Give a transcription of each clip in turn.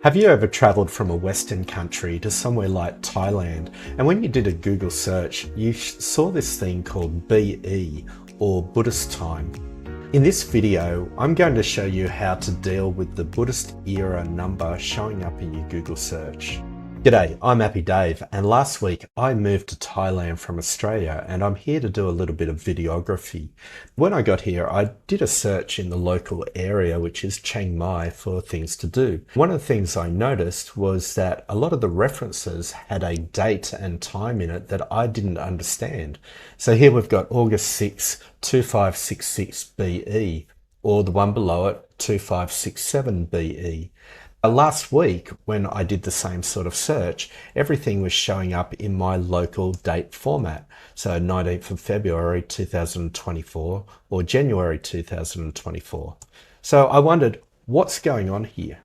Have you ever travelled from a Western country to somewhere like Thailand, and when you did a Google search, you saw this thing called BE, or Buddhist time? In this video, I'm going to show you how to deal with the Buddhist era number showing up in your Google search. G'day, I'm Happy Dave, and last week I moved to Thailand from Australia, and I'm here to do a little bit of videography. When I got here, I did a search in the local area, which is Chiang Mai, for things to do. One of the things I noticed was that a lot of the references had a date and time in it that I didn't understand. So here we've got August 6, 2566 BE, or the one below it, 2567 BE. Last week, when I did the same sort of search, everything was showing up in my local date format. So 19th of February 2024 or January 2024. So I wondered, what's going on here?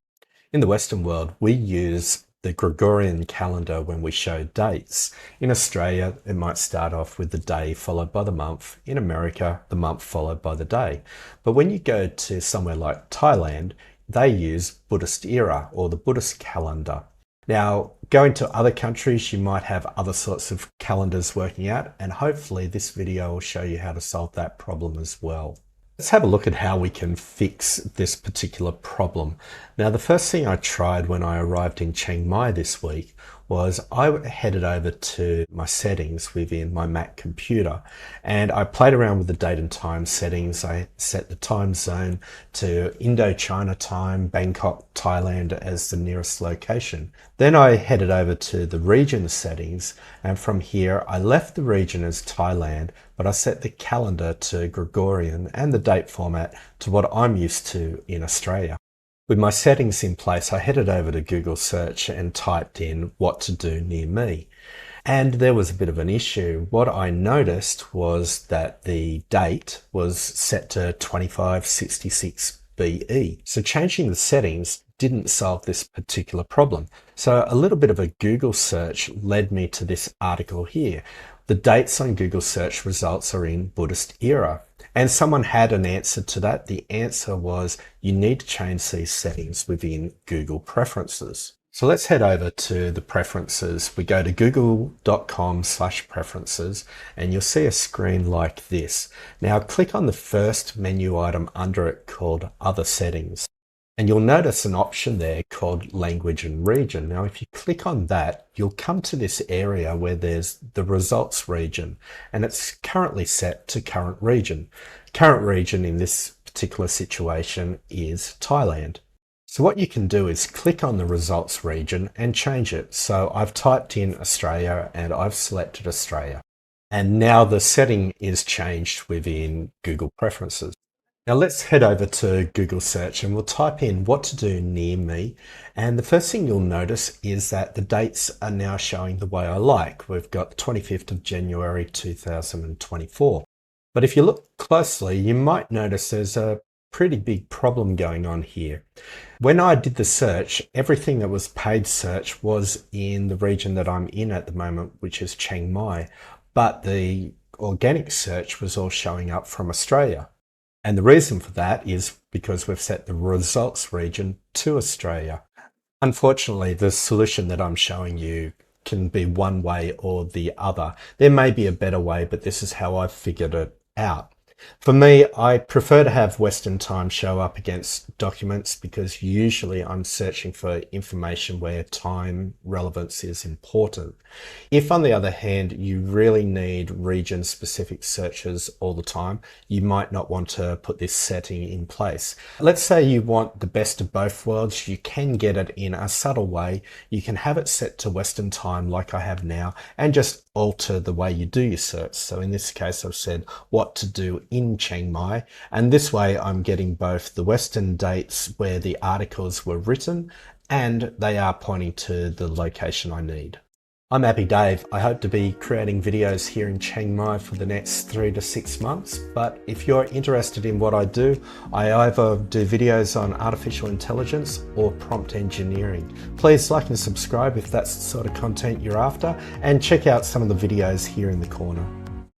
In the Western world, we use the Gregorian calendar when we show dates. In Australia, it might start off with the day followed by the month. In America, the month followed by the day. But when you go to somewhere like Thailand, they use Buddhist era or the Buddhist calendar. Now, going to other countries, you might have other sorts of calendars working out, and hopefully this video will show you how to solve that problem as well. Let's have a look at how we can fix this particular problem. Now, the first thing I tried when I arrived in Chiang Mai this week was I headed over to my settings within my Mac computer, and I played around with the date and time settings. I set the time zone to Indochina time, Bangkok, Thailand as the nearest location. Then I headed over to the region settings, and from here I left the region as Thailand, but I set the calendar to Gregorian and the date format to what I'm used to in Australia. With my settings in place, I headed over to Google search and typed in what to do near me. And there was a bit of an issue. What I noticed was that the date was set to 2566 BE. So changing the settings didn't solve this particular problem. So a little bit of a Google search led me to this article here. The dates on Google search results are in Buddhist era. And someone had an answer to that. The answer was you need to change these settings within Google Preferences. So let's head over to the preferences. We go to google.com/preferences and you'll see a screen like this. Now click on the first menu item under it called Other Settings. And you'll notice an option there called Language and Region. Now, if you click on that, you'll come to this area where there's the results region, and it's currently set to current region. Current region in this particular situation is Thailand. So what you can do is click on the results region and change it. So I've typed in Australia and I've selected Australia. And now the setting is changed within Google Preferences. Now let's head over to Google search and we'll type in what to do near me. And the first thing you'll notice is that the dates are now showing the way I like. We've got the 25th of January 2024. But if you look closely, you might notice there's a pretty big problem going on here. When I did the search, everything that was paid search was in the region that I'm in at the moment, which is Chiang Mai. But the organic search was all showing up from Australia. And the reason for that is because we've set the results region to Australia. Unfortunately, the solution that I'm showing you can be one way or the other. There may be a better way, but this is how I've figured it out. For me, I prefer to have Western time show up against documents because usually I'm searching for information where time relevance is important. If, on the other hand, you really need region-specific searches all the time, you might not want to put this setting in place. Let's say you want the best of both worlds. You can get it in a subtle way. You can have it set to Western time like I have now and just alter the way you do your search. So in this case, I've said what to do in Chiang Mai, and this way I'm getting both the Western dates where the articles were written and they are pointing to the location I need. I'm Happy Dave. I hope to be creating videos here in Chiang Mai for the next 3 to 6 months, but if you're interested in what I do, I either do videos on artificial intelligence or prompt engineering. Please like and subscribe if that's the sort of content you're after, and check out some of the videos here in the corner.